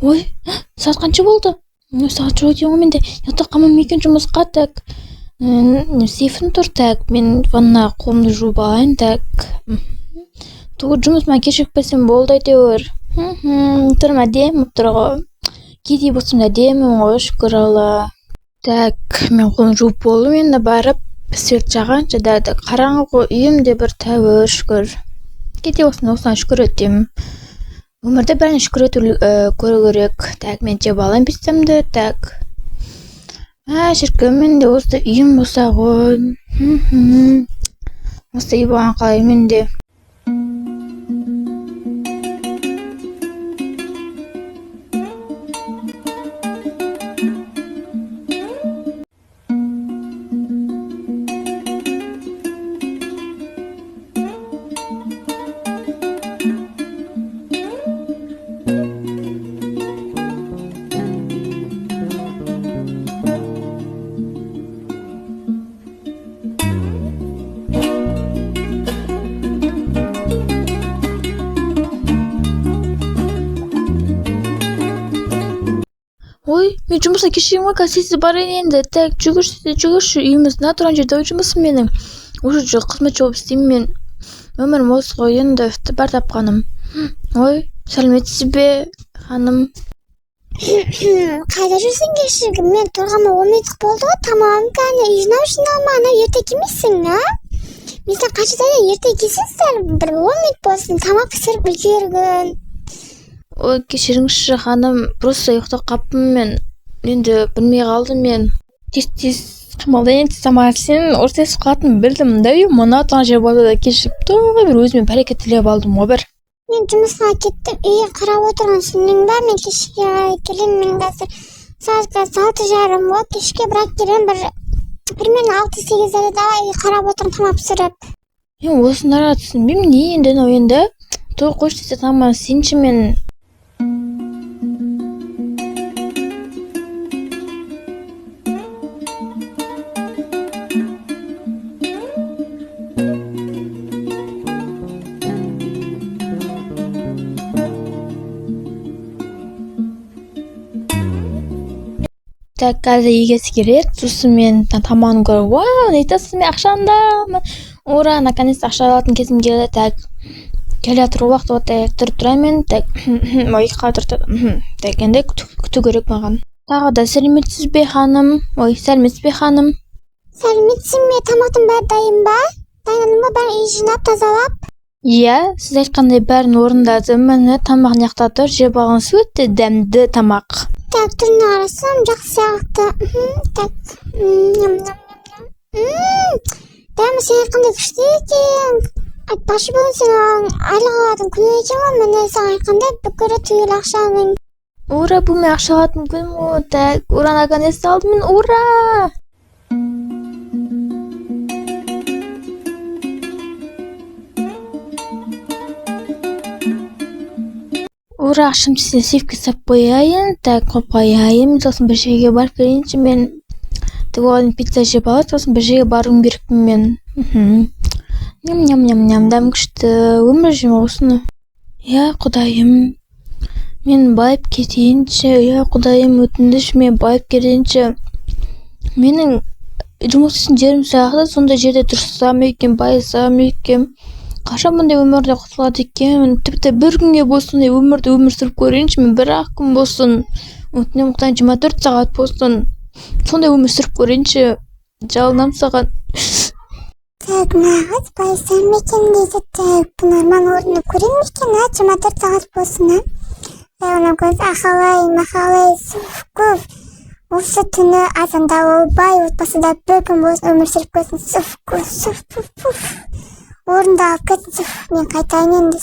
Ой, saat qancha bo'ldi? Soat javob menda. Yo'q, qamam ekan жұмысқа так. Сейфін тұр так. Мен ванна қолымды жуып алайын так. Тур жұмысыма кешікпесем болды әйтеуір. Тұрым әдемі тұр ғой. Кедей болсам да әдемі ғой, шүкір Алла. Так, мен қолымды жуып болдым, енді барып свет жағанша да қараңғы ғой, үйім де бір тәуір, шүкір. Кедей болсам да осыған шүкір етемін. Өмірде бәріне шүкір көру керек. Так, мен жеп алайын бетсемді, так. Шіркін, менде осы үйім болса ғой. Осы үй болған қалай менде. Ой, мен жұмысқа кешігемін ғой, қазір барайын енді. Так, жүгірші, үйіміз натуран жерде жұмысым менің. Уже жоқ, қызметші болып істеймін мен. Өмірім осы ғой енді, бар тапқаным. Ой, сәлеметсіз бе, ханым? Қайда жүрсің кешігім? Мен тұрғанма 10 минут болды ғой, тамам кәне. Үй жинап ана ерте келмейсің, а? Мен сен қаншада ерте келсең сәл бір 10 минут болсын, тамақ пісіріп үлгерген. Ой, кешіріңізші ханым, просто ұйықтап қаппын мен. Енді білмей қалдым мен. Тез қимылдайын тамақ сен ұрсыз қалатынын білдім да, мұна туған жер болды да кешіпті ғой, бір өзіме бәрекет тілеп алдым ғой бір. Мен жұмысқа кеттім, үйге қарап отырған сенің ба, мен кешке келем, мен қазір сағат 6:30 ғой, кешке бірақ келем бір примерно 6-8-де үйге қарап отырған тамақ пісіріп. Мен осыны түсінбеймін, не енді енді? Той қойшы десе тамақ сенші мен. Так, қазір егесі керек, сосын мен тамағын көріп, вау, не айтасыз, мен ақшамдамын. Ура, наконец-то ақша алатын кезім келді, так. Келе жатыр уақыт отырайық, тұрамын, так. Ойыққа отырды. Так, енді күту керек маған. Тағы да сәлеметсіз бе ханым? Ой, сәлеметсіз бе ханым? Сәлеметсің бе, тамақтың бәрі дайын ба? Дайындадың ба, бәрін үй жинап тазалап? Иә, сіз айтқандай бәрін орындадым. Міне тамақ мына тұр, жеп алғаныңыз өте дәмді тамақ. Так, түріне қарасам жақсы сияқты. Так. Дәмі сен айтқандай күшті екен. Айтпашы бүгін сен айлық алатын күні екен ғой, міне сен айтқандай бүкірі түгел ақшаның. Ура, бұл мен ақша алатын күнім ғой. Так, ура, наконец-то алдым мен, ура! Ура, ақшам сен сейфке сап қояйын, так, қойып қояйын. Сосын бір жерге барып келейінші мен. Так, оған пицца жеп алып, сосын бір жерге баруым керекпін мен. Ням-ням-ням-ням, дәм күшті. Өмір жем осыны. Я, құдайым. Мен байып кетейінші. Я, құдайым, өтіндіш мен байып кетейінші. Менің жұмыс үшін жерім сияқты, сонда жерде тұрсам екен, байысам екен. Қашан мұндай өмірде құтылады екен? Тіпті бір күнге болсын, өмір сүріп көрейінші, мен бір-ақ күн болсын. Өтінем құдайын 24 сағат болсын. Сондай өмір сүріп көрейінші. Жалынам саған. Так, нағыз байысам екен дейді. Так, бұл норман орны көрейін екен, 24 сағат болсын, Оны көз ақалай, суф-куф. Осы түні азанда олбай, отбасында бір күн болсын өмір сүріп көрсін. Суф-куф, суф-пуф-пуф. Орында алып кетсін, мен қайтайын енді.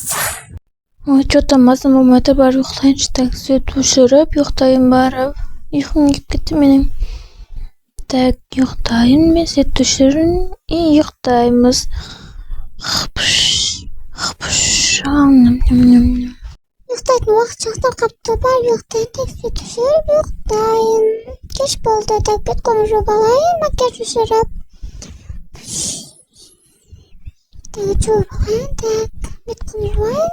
Ой, что-то мазым болмайды, бар ұйықтайыншы, так, свет өшіріп, ұйықтайын барып. Ұйқым келіп кетті менің. Так, ұйықтайын мен, свет өшірін, ұйықтаймыз. Хпыш, ням-ням-ням. Ұйықтайтын уақыт жақта қапты бар, ұйықтайын, так, свет өшіріп, ұйықтайын. Кеш болды, так, бет қолым жуып алайын, макияж өшіріп. Так, жуып алайын, так, бет қолым жуайын,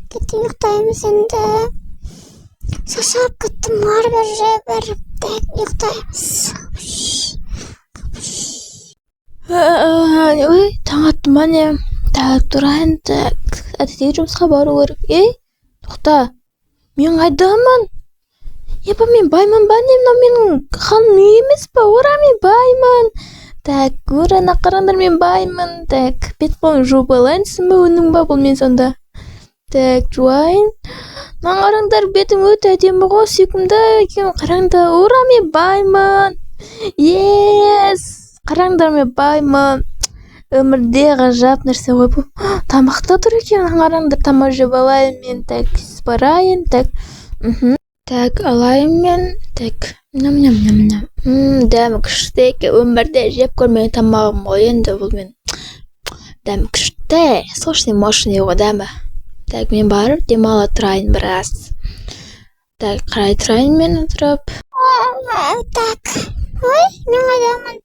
Кетіп ұйықтаймыз енді. Шаршап кеттім, бір ұйықтаймыз. Ой, таң атты ма не? Тұрайын, әдеттегі жұмысқа бару керек. Тоқта, мен қайдамын? Епа, мен баймын ба не? Мынау менің ханым үй емес па? Ура, мен баймын. Ура, қараңдар, мен баймын. Бет қолын жуып алайынсың ба, өнің ба бұл мен сонда? Жуайын. Қараңдар, бетім өте әдемі ғой, сүйкімді екен. Қараңдар, ура, мен баймын. Yes! Қараңдар, мен баймын. Өмірде ғажап нәрсе ғой бұл. Тамақта тұр екен. Қараңдар, тамақ жеп алайын мен. Барайын. Алайын мен. Ням-ням-ням-ням. Дәмі күшті екен. Өмірде жеп көрмеген тамағым ғой енді бұл мен. Дәмі күшті. Слушай, мощный ғой дәмі. Мен барып демала тұрайын біраз. Қарай тұрайын мен отырып. Ой, мен қайдамын.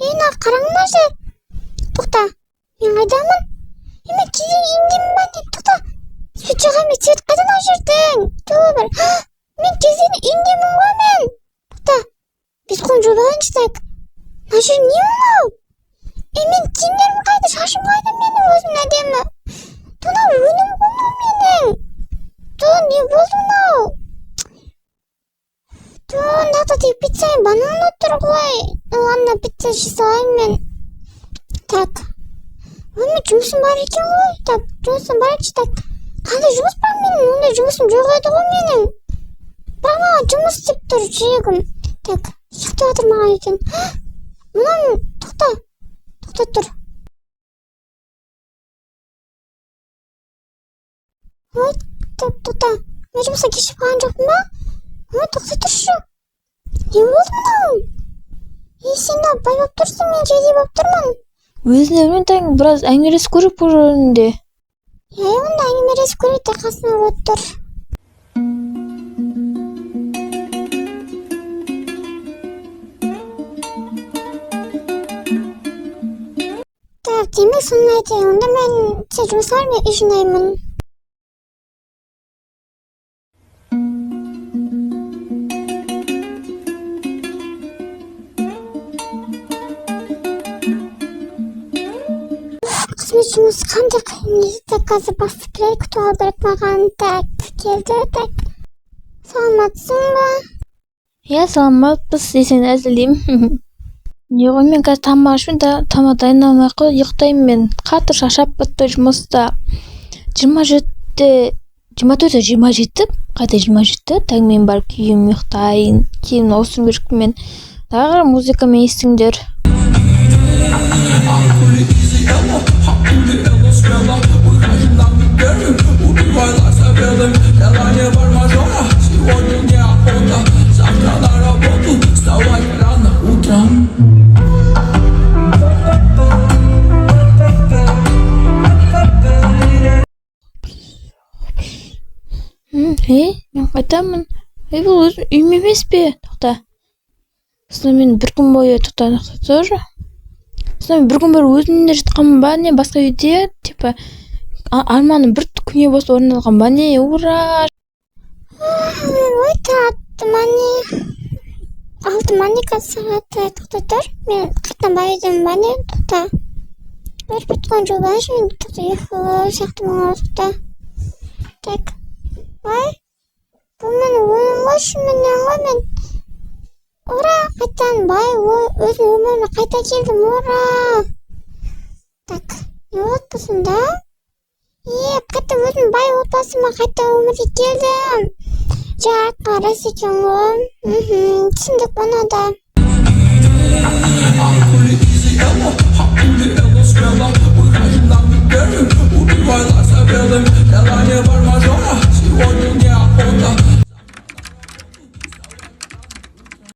Ена, қараңдаршы. Тоқта, мен қайдамын? Мен кезен индемін ба не? Тоқта, сөйтшіға мен свет қайдан ау жердің? Тобыр. Мен кезен индемін ғой мен. Тоқта, біз қолын жобалайыншы так. Мына жер не олау? Мен киімдерім қайда, шашым қайда менің өзім әдемі. Тона өнім болу менің. Не болды мынау? Нақта тек пиццайын банан отыр ғой. Ладно, пицца жасалайын мен. Мен жұмысым бар екен ғой. Жұмысым бар екен. Қандай жұмыс бар менің? Ондай жұмысым жоқ еді ғой менің. Бірақ маған жұмыс істеп тұр жүрегім. Шықты отырмаған екен. Мұнан тоқта тұр. Ой, тоқта. Мен жұмысқа кешіп қалған жоқпын ба? Ой, тоқта тұршы. Не болды мынау? Сен бай боп тұрсың, мен жедей боп тұрмын. Өзіне біраз әңгімелесіп көріп бұл жөнінде. Онда әңгімелесіп көрейік те қасына отыр. Демек соны айтайын. Онда мен жұмысқа бармай үй жинаймын. Қызмет жұмыс қандай қиын еді. Қазір басып келеді, күтіп алу керек маған. Келді. Саламатсың ба? Саламатпыз, сен әзілеймін. Не ғой, мен қазір тамақ ішпеймін да, тамақ дайындамай қой, ұйықтаймын мен. Қатты шаршап бітті жұмыста. 24-27, қайта 27, мен барып киім ұйықтайын, кейін ауысырым керекпін мен. Тағы музыкамен естіңдер. Мен қайтамын. Бұл өзім үйім емес пе? Тоқта. Мен бір күн бойы тұр. Бір күн бойы өзімде жатқанмын ба не? Басқа үйде, арманым бір күнге болса орындалған ба не? Ура! Ой, алтыман сағат тоқта тұр. Мен қырттан бай үйдемін ба не? Тоқта. Бір бұтқан жобалайшы мен тоқта ұйқылы шақтым тоқта. Ой, бұл менің өмірім ғой, шынымен ғой мен. Ура, қайтан бай өзім өміріме қайта келдім, ура. Не болды бұсында? Қайта өзім бай отбасыма қайта өмірге келдім. Жаққа рас екен ғой. Түсіндік бұны да.